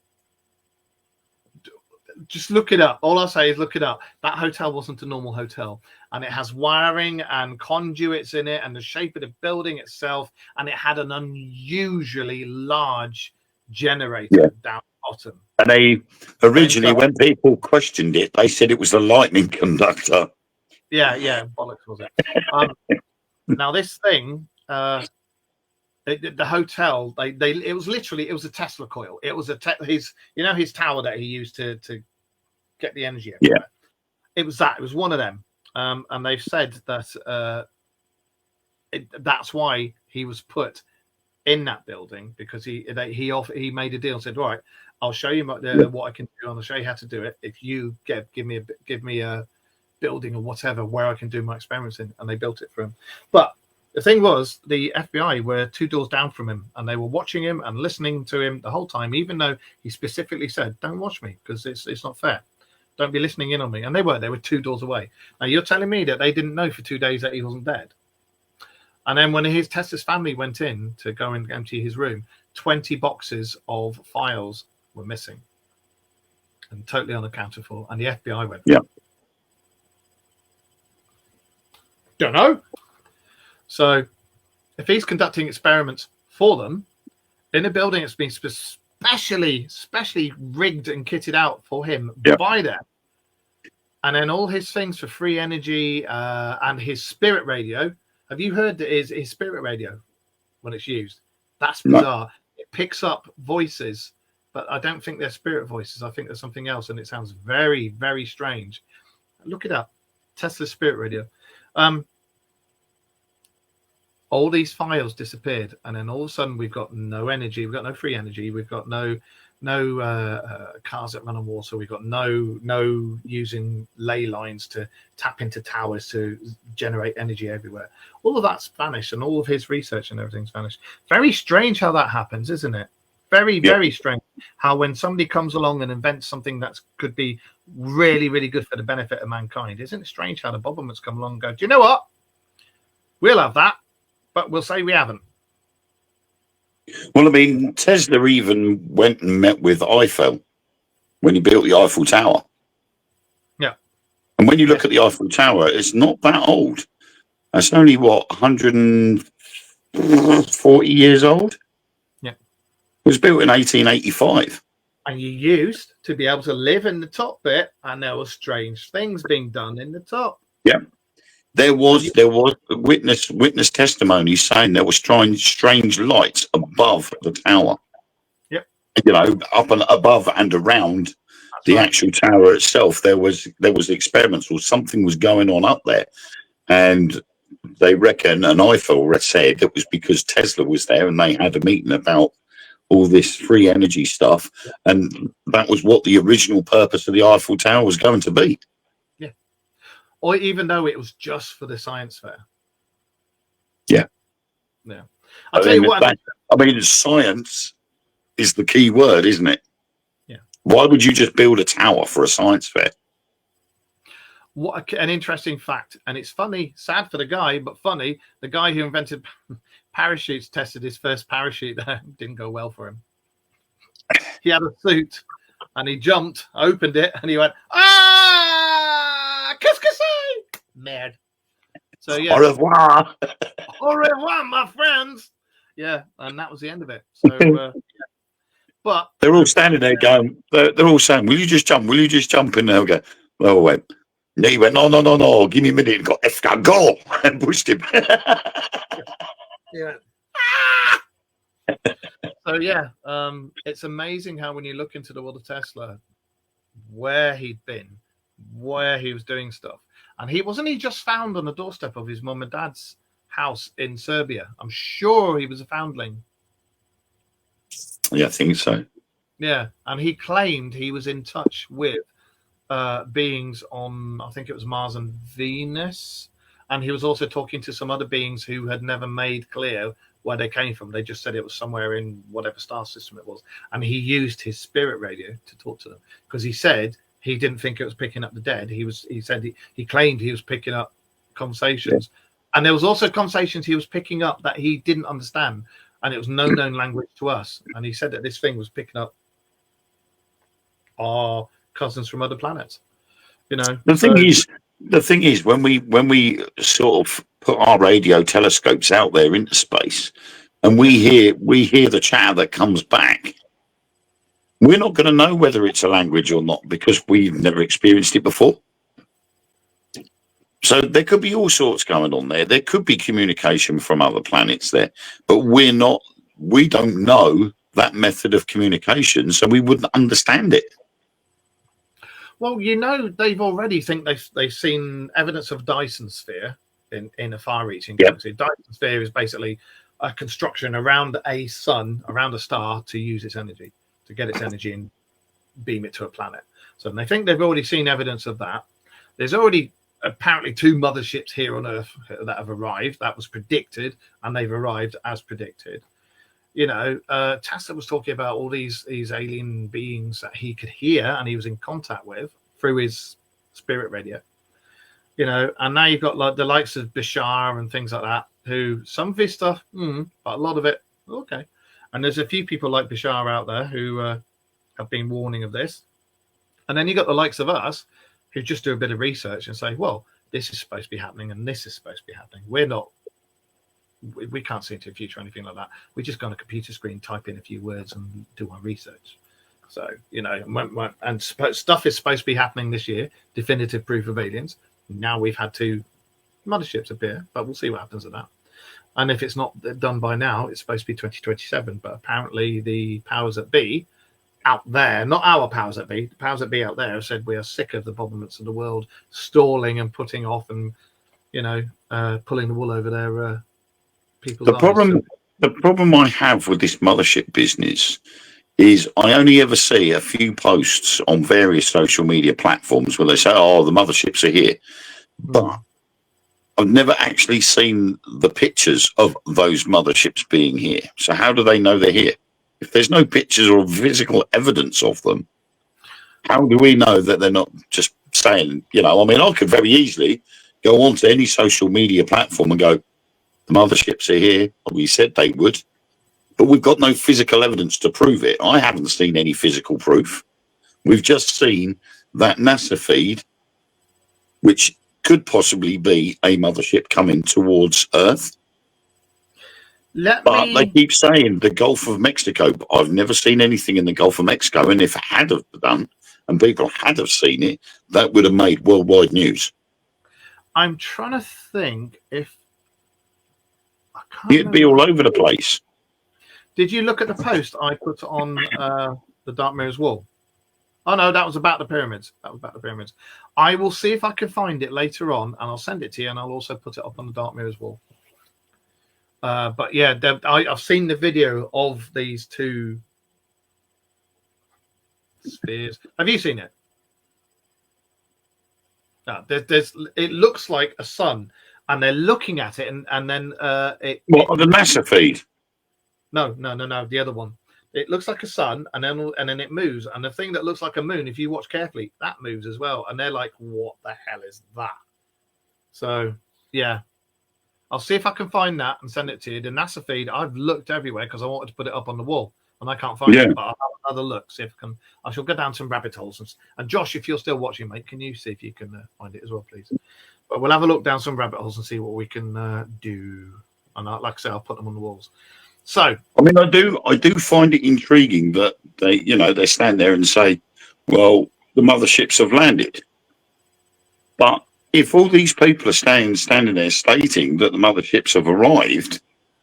just look it up. All I'll say is look it up. That hotel wasn't a normal hotel, and it has wiring and conduits in it and the shape of the building itself, and it had an unusually large generator down the bottom. And they originally, when people questioned it, they said it was a lightning conductor. Yeah, bollocks was it. Now this thing, the hotel, it was literally, it was a Tesla coil. It was his tower that he used to get the energy everywhere. Yeah, it was that. It was one of them. And they've said that that's why he was put in that building, because he made a deal and said, right, I'll show you what I can do. I'll show you how to do it if you give me a building or whatever where I can do my experiments in. And they built it for him. But the thing was, the FBI were 2 doors down from him, and they were watching him and listening to him the whole time, even though he specifically said, don't watch me because it's not fair. Don't be listening in on me. And they were 2 doors away. Now, you're telling me that they didn't know for 2 days that he wasn't dead. And then when Tesla's family went in to go and empty his room, 20 boxes of files were missing and totally unaccounted for. And the FBI went, yeah, don't know. So if he's conducting experiments for them in a building that's been specially rigged and kitted out for him by them, and then all his things for free energy and his spirit radio. Have you heard that his spirit radio when it's used? That's bizarre. No. It picks up voices, but I don't think they're spirit voices. I think there's something else, and it sounds very, very strange. Look it up. Tesla spirit radio. All these files disappeared, and then all of a sudden we've got no energy. We've got no free energy. We've got no cars that run on water. We've got no using ley lines to tap into towers to generate energy everywhere. All of that's vanished, and all of his research and everything's vanished. Very strange how that happens, isn't it? Very, very strange how when somebody comes along and invents something that could be really, really good for the benefit of mankind. Isn't it strange how the Bobbermans come along and go, do you know what? We'll have that, but we'll say we haven't. Well, I mean, Tesla even went and met with Eiffel when he built the Eiffel Tower. Yeah. And when you look at the Eiffel Tower, it's not that old. It's only, 140 years old? Yeah. It was built in 1885. And you used to be able to live in the top bit, and there were strange things being done in the top. Yeah. There was witness testimony saying there was strange lights above the tower. Yep. You know, up and above and around the actual tower itself. There was experiments or something was going on up there, and they reckon, and Eiffel said it was because Tesla was there and they had a meeting about all this free energy stuff, and that was what the original purpose of the Eiffel Tower was going to be. Or even though it was just for the science fair. Yeah. Yeah. I'll tell you what. I mean, science is the key word, isn't it? Yeah. Why would you just build a tower for a science fair? What an interesting fact. And it's funny, sad for the guy, but funny. The guy who invented parachutes tested his first parachute there. Didn't go well for him. He had a suit and he jumped, opened it, and he went, mad. So yeah, au revoir. Au revoir, my friends. Yeah, and that was the end of it. So but they're all standing there going, they're all saying, will you just jump, and they'll go, well, wait. And he went, no, give me a minute, and got go and pushed him. Yeah. So yeah, it's amazing how when you look into the world of Tesla, where he'd been, where he was doing stuff, and he just found on the doorstep of his mum and dad's house in Serbia. I'm sure he was a foundling. Yeah, I think so. Yeah, and he claimed he was in touch with beings on, I think it was Mars and Venus, and he was also talking to some other beings who had never made clear where they came from. They just said it was somewhere in whatever star system it was, and he used his spirit radio to talk to them because he said he didn't think it was picking up the dead. He claimed he was picking up conversations, and there was also conversations he was picking up that he didn't understand, and it was no known language to us. And he said that this thing was picking up our cousins from other planets. You know, the thing is, when we sort of put our radio telescopes out there into space, and we hear the chatter that comes back, we're not going to know whether it's a language or not because we've never experienced it before. So there could be all sorts going on there. There could be communication from other planets there, but we don't know that method of communication, so we wouldn't understand it. Well, you know, they've already they've seen evidence of Dyson sphere in a far-reaching galaxy. Dyson sphere is basically a construction around a sun, around a star, to use its energy, to get its energy and beam it to a planet. So they think they've already seen evidence of that. There's already apparently 2 motherships here on Earth that have arrived. That was predicted, and they've arrived as predicted. You know, Tesla was talking about all these alien beings that he could hear and he was in contact with through his spirit radio. You know, and now you've got like the likes of Bashar and things like that, who some of his stuff, but a lot of it, okay. And there's a few people like Bashar out there who have been warning of this. And then you got the likes of us who just do a bit of research and say, well, this is supposed to be happening and this is supposed to be happening. We can't see into the future or anything like that. We just go on a computer screen, type in a few words and do our research. So, you know, and stuff is supposed to be happening this year, definitive proof of aliens. Now we've had 2 motherships appear, but we'll see what happens with that. And if it's not done by now, it's supposed to be 2027. But apparently the powers that be out there, not our powers that be, the powers that be out there have said we are sick of the governments of the world stalling and putting off and, you know, pulling the wool over their people's eyes. The problem I have with this mothership business is I only ever see a few posts on various social media platforms where they say, oh, the motherships are here. But I've never actually seen the pictures of those motherships being here. So how do they know they're here? If there's no pictures or physical evidence of them, how do we know that they're not just saying, you know, I mean, I could very easily go onto any social media platform and go, the motherships are here. We said they would, but we've got no physical evidence to prove it. I haven't seen any physical proof. We've just seen that NASA feed, which could possibly be a mothership coming towards Earth. But they keep saying the Gulf of Mexico. But I've never seen anything in the Gulf of Mexico. And if it had have done, and people had have seen it, that would have made worldwide news. I'm trying to think if it'd be all over the place. Did you look at the post I put on the Dark Mirrors wall? Oh no, that was about the pyramids. I will see if I can find it later on, and I'll send it to you, and I'll also put it up on the Dark Mirrors wall. But yeah, I've seen the video of these 2 spheres. Have you seen it? No, it looks like a sun, and they're looking at it, and then the NASA feed? No, the other one. It looks like a sun, and then it moves, and the thing that looks like a moon, if you watch carefully, that moves as well. And they're like, "What the hell is that?" So yeah, I'll see if I can find that and send it to you. The NASA feed, I've looked everywhere because I wanted to put it up on the wall, and I can't find it. But I'll have another look, see if I can. I shall go down some rabbit holes. And Josh, if you're still watching, mate, can you see if you can find it as well, please? But we'll have a look down some rabbit holes and see what we can do. And like I say, I'll put them on the walls. So, I mean, I do find it intriguing that they stand there and say, well, the motherships have landed. But if all these people are standing there stating that the motherships have arrived,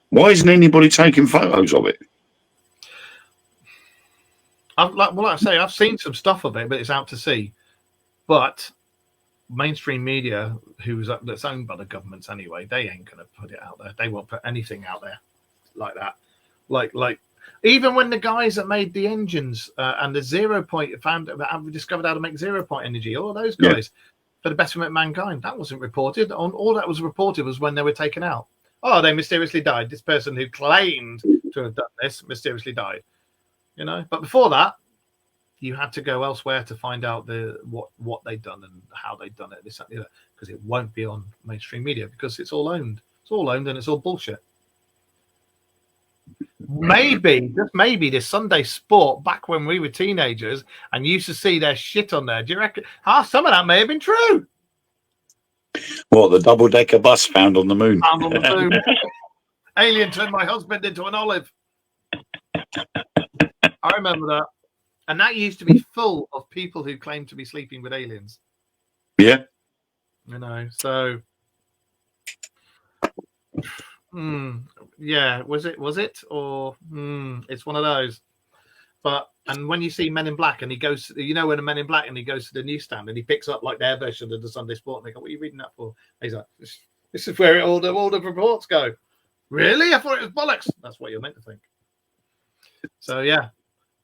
why isn't anybody taking photos of it? like I say, I've seen some stuff of it, but it's out to sea. But mainstream media, that's owned by the governments anyway, they ain't going to put it out there. They won't put anything out there like that. Like even when the guys that made the engines and the 0 point have discovered how to make 0 point energy, all those guys for the betterment of mankind, that wasn't reported. All that was reported was when they were taken out. Oh, they mysteriously died. This person who claimed to have done this mysteriously died. You know, but before that, you had to go elsewhere to find out what they'd done and how they'd done it, this, that, the other, because it won't be on mainstream media because it's all owned. It's all owned and it's all bullshit. Maybe, just maybe, this Sunday Sport back when we were teenagers and used to see their shit on there. Do you reckon some of that may have been true? What, the double-decker bus found on the moon? Found on the moon. Alien turned my husband into an olive. I remember that. And that used to be full of people who claimed to be sleeping with aliens. Yeah. You know, so... yeah, was it? Or it's one of those. But, and when you see Men in Black and he goes, you know, when a Men in Black and he goes to the newsstand and he picks up like their version of the Sunday Sport and they go, what are you reading that for? And he's like, this is where all the reports go. Really? I thought it was bollocks. That's what you're meant to think. So, yeah.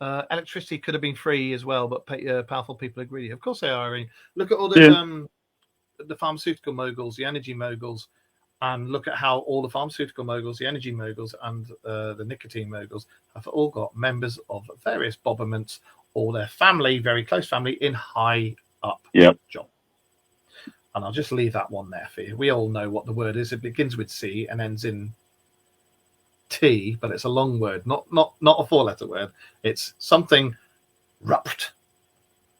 Electricity could have been free as well, but powerful people are greedy. Of course they are. I mean, look at all the pharmaceutical moguls, the energy moguls, and look at how all the pharmaceutical moguls, the energy moguls, and the nicotine moguls have all got members of various bobberments or their family, very close family, in high up job. And I'll just leave that one there for you. We all know what the word is. It begins with C and ends in T, but it's a long word, not a 4-letter word. It's something rupt.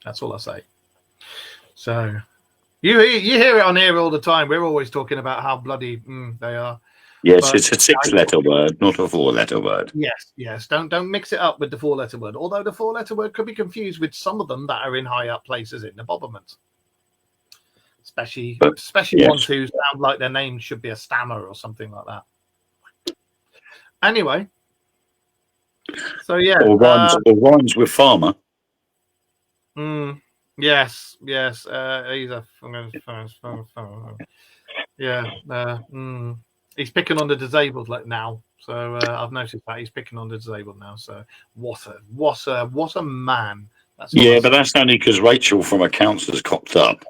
That's all I say. So you hear it on here all the time. We're always talking about how bloody they are. Yes, but it's a 6-letter word, not a 4-letter word. Yes. Don't mix it up with the 4-letter word. Although the 4-letter word could be confused with some of them that are in high up places in the bobberment. Especially ones who sound like their name should be a stammer or something like that. Anyway, so yeah, or rhymes with farmer. Yes. He's a he's picking on the disabled now. So I've noticed that he's picking on the disabled now. So what a man. But that's only because Rachel from accounts has copped up.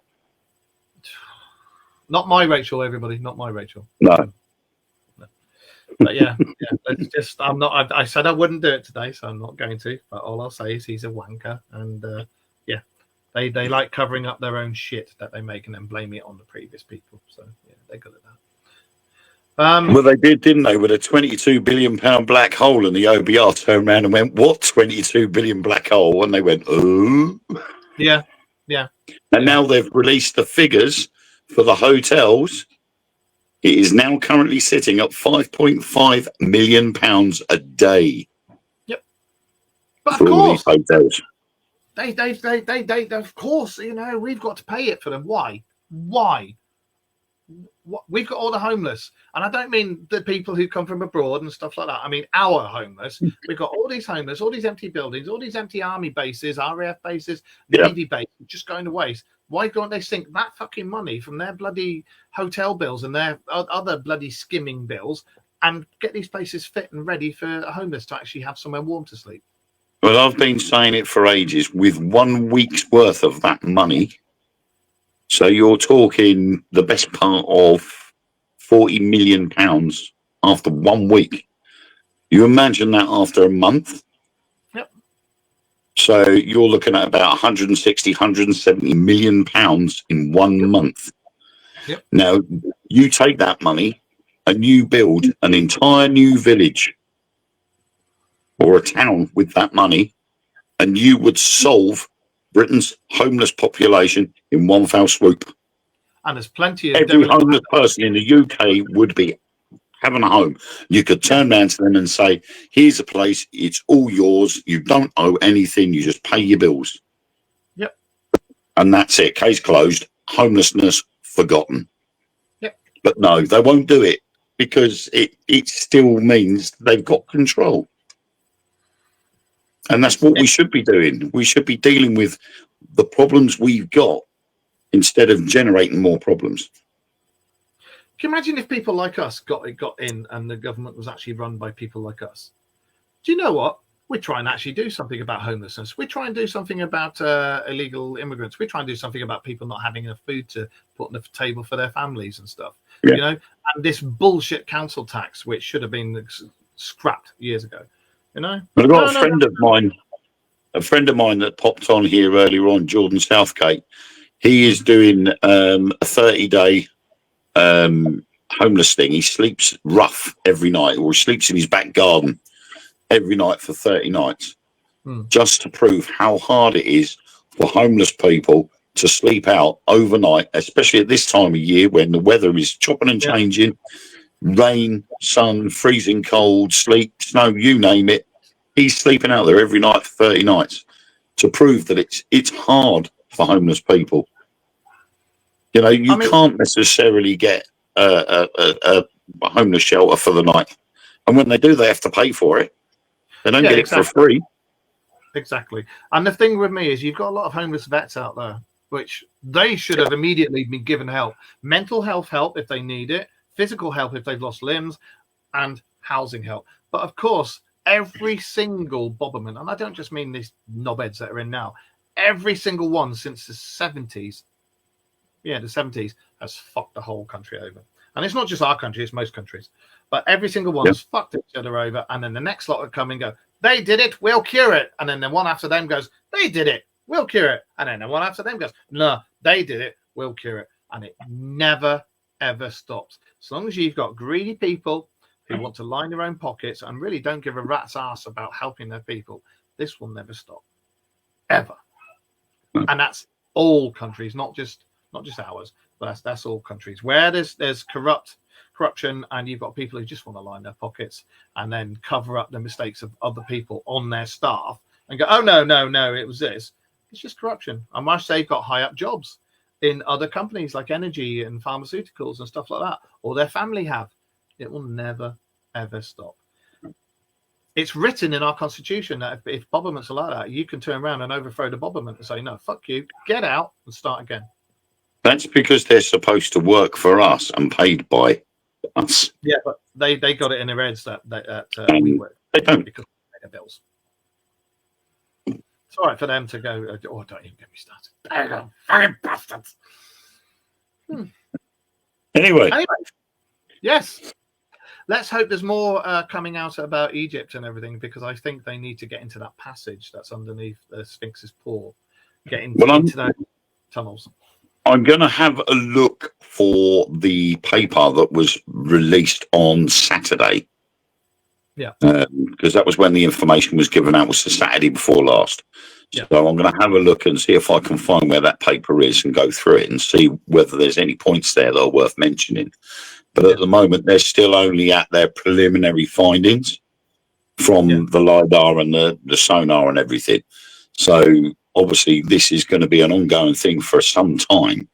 Not my Rachel, everybody. Not my Rachel. No. But yeah. Let's just. I'm not. I said I wouldn't do it today, so I'm not going to. But all I'll say is he's a wanker, and they like covering up their own shit that they make and then blaming it on the previous people. So yeah, they're good at that. Well, they did, didn't they? With a £22 billion black hole, and the OBR turned around and went, "What 22 billion black hole?" And they went, "Oh." Yeah. And now they've released the figures for the hotels. It is now currently sitting at £5.5 million a day. Yep. But of for all course, these hotels. They of course, you know, we've got to pay it for them. Why? We've got all the homeless, and I don't mean the people who come from abroad and stuff like that. I mean our homeless. We've got all these homeless, all these empty buildings, all these empty army bases, RAF bases, Navy bases, just going to waste. Why don't they sink that fucking money from their bloody hotel bills and their other bloody skimming bills and get these places fit and ready for a homeless to actually have somewhere warm to sleep? Well, I've been saying it for ages. With 1 week's worth of that money, so you're talking the best part of £40 million after 1 week. You imagine that after a month? Yep. So you're looking at about 160, 170 million pounds in 1 month. Yep. Now, you take that money and you build an entire new village or a town with that money, and you would solve Britain's homeless population in one foul swoop. And there's plenty of every homeless person in the UK would be having a home. You could turn around to them and say, here's a place, it's all yours, you don't owe anything, you just pay your bills. Yep. And that's it, case closed, homelessness forgotten. Yep. But no, they won't do it because it still means they've got control. And that's what we should be doing. We should be dealing with the problems we've got instead of generating more problems. Can you imagine if people like us got in and the government was actually run by people like us? Do you know what? We try and actually do something about homelessness. We try and do something about illegal immigrants. We try and do something about people not having enough food to put on the table for their families and stuff. Yeah. You know, and this bullshit council tax, which should have been scrapped years ago. You know, I've got a friend of mine that popped on here earlier on, Jordan Southgate. He is doing a 30-day homeless thing. He sleeps rough every night, or he sleeps in his back garden every night for 30 nights, just to prove how hard it is for homeless people to sleep out overnight, especially at this time of year when the weather is chopping and changing, rain, sun, freezing cold, sleet, snow, you name it. He's sleeping out there every night for 30 nights to prove that it's hard for homeless people. You know, you can't necessarily get a homeless shelter for the night. And when they do, they have to pay for it. They don't get it for free. Exactly. And the thing with me is you've got a lot of homeless vets out there, which they should have immediately been given help. Mental health help if they need it, physical help if they've lost limbs, and housing help. But of course, every single Bobberman, and I don't just mean these knobheads that are in now, every single one since the 70s, has fucked the whole country over. And it's not just our country, it's most countries. But every single one has fucked each other over. And then the next lot would come and go, they did it, we'll cure it. And then the one after them goes, they did it, we'll cure it. And then the one after them goes, no, they did it, we'll cure it. And it never, ever stops. As long as you've got greedy people who want to line their own pockets and really don't give a rat's ass about helping their people, this will never stop. Ever. And that's all countries, not just ours, but that's all countries. Where there's corruption and you've got people who just want to line their pockets and then cover up the mistakes of other people on their staff and go, oh, no, it was this. It's just corruption. I must say, got high up jobs in other companies like energy and pharmaceuticals and stuff like that, or their family have. It will never, ever stop. It's written in our constitution that if Bobberments are like that, you can turn around and overthrow the Bobberment and say, no, fuck you, get out and start again. That's because they're supposed to work for us and paid by us. Yeah, but they got it in their heads that we work. They don't. Because they pay their bills. It's all right for them to go, oh, don't even get me started. There you go, fucking bastards. Anyway. Yes. Let's hope there's more coming out about Egypt and everything, because I think they need to get into that passage that's underneath the Sphinx's paw. Get into those tunnels. I'm going to have a look for the paper that was released on Saturday. Yeah. Because that was when the information was given out, was the Saturday before last. Yeah. So I'm going to have a look and see if I can find where that paper is and go through it and see whether there's any points there that are worth mentioning. But at the moment, they're still only at their preliminary findings from the LiDAR and the sonar and everything. So obviously, this is going to be an ongoing thing for some time.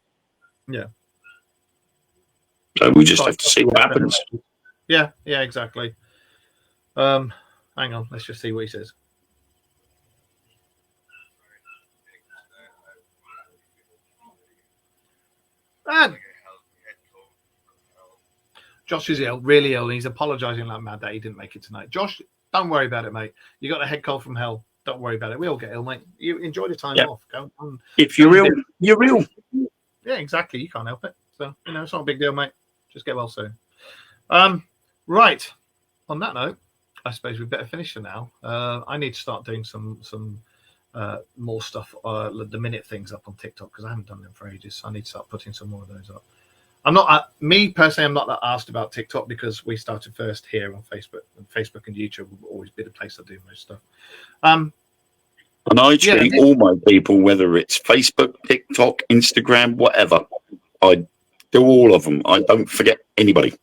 Yeah. So we just have to see what happens. Yeah, exactly. Hang on, let's just see what he says. And Josh is ill, really ill, and he's apologising like mad that he didn't make it tonight. Josh, don't worry about it, mate. You got a head cold from hell. Don't worry about it. We all get ill, mate. You enjoy the time off. If you're ill, you're ill. Yeah, exactly. You can't help it. So, it's not a big deal, mate. Just get well soon. Right. On that note, I suppose we better finish for now. I need to start doing some more stuff, the minute things up on TikTok, because I haven't done them for ages. So I need to start putting some more of those up. I'm not that asked about TikTok because we started first here on Facebook, and Facebook and YouTube will always be the place I do most stuff. And I treat all my people, whether it's Facebook, TikTok, Instagram, whatever, I do all of them. I don't forget anybody.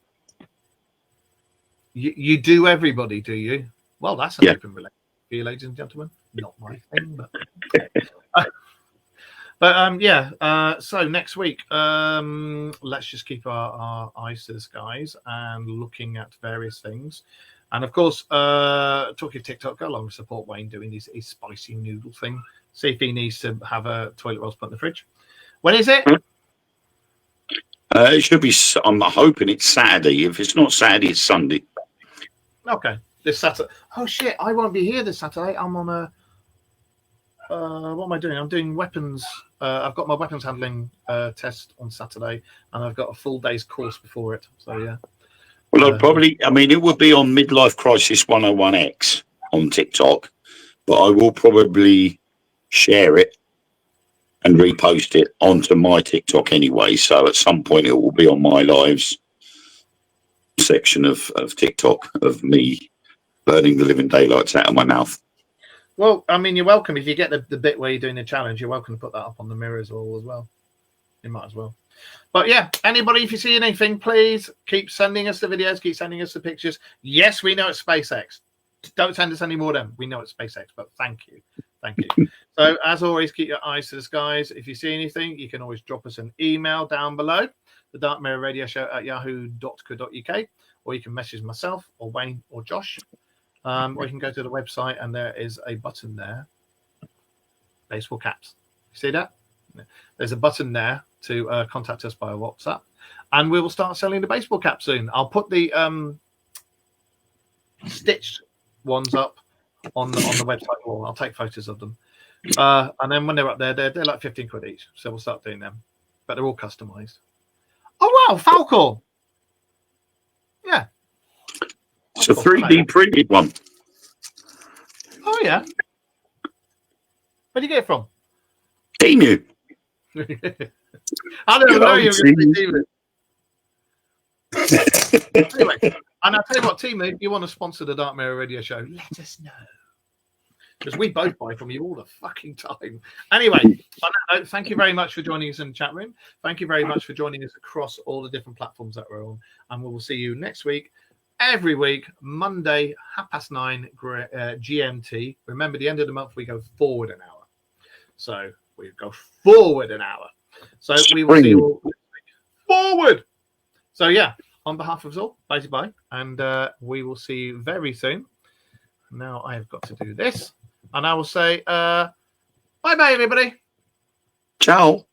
You do everybody, do you? Well, that's an open relationship for you, ladies and gentlemen. Not my thing, but so next week, let's just keep our eyes to the skies and looking at various things. And of course, talking of TikTok, go along and support Wayne doing his spicy noodle thing. See if he needs to have a toilet rolls put in the fridge. When is it? It should be. I'm hoping it's Saturday. If it's not Saturday, it's Sunday. Okay, this Saturday. Oh shit! I won't be here this Saturday. I'm on a. What am I doing? I'm doing weapons. I've got my weapons handling test on Saturday, and I've got a full day's course before it. So yeah. Well, it would be on Midlife Crisis 101X on TikTok, but I will probably share it and repost it onto my TikTok anyway. So at some point it will be on my lives section of TikTok of me burning the living daylights out of my mouth. Well, I mean, you're welcome. If you get the bit where you're doing the challenge, you're welcome to put that up on the mirrors all as well. You might as well. But yeah, anybody, if you see anything, please keep sending us the videos, keep sending us the pictures. Yes, we know it's SpaceX. Don't send us any more of them. We know it's SpaceX, but thank you. Thank you. So as always, keep your eyes to the skies. If you see anything, you can always drop us an email down below, the Dark Mirror Radio Show at yahoo.co.uk, or you can message myself or Wayne or Josh. Or you can go to the website and there is a button there. Baseball caps. You see that? There's a button there to contact us by WhatsApp, and we will start selling the baseball cap soon. I'll put the stitched ones up on the website wall. I'll take photos of them, and then when they're up there, they're like 15 quid each. So we'll start doing them, but they're all customized. Oh wow, Falcor! Yeah, it's a 3D printed one. Oh yeah, where do you get it from? Temu. I don't know you were going to say Temu. Anyway, and I'll tell you what, Temu, if you want to sponsor the Dark Mirror Radio Show, let us know. Because we both buy from you all the fucking time. Anyway, on that note, thank you very much for joining us in the chat room. Thank you very much for joining us across all the different platforms that we're on. And we will see you next week, every week, Monday, 9:30 GMT. Remember, the end of the month, we go forward an hour. So we go forward an hour. So we will see you all next week. Forward! So yeah, on behalf of us all, bye, and we will see you very soon. Now I have got to do this, and I will say bye-bye, everybody. Ciao.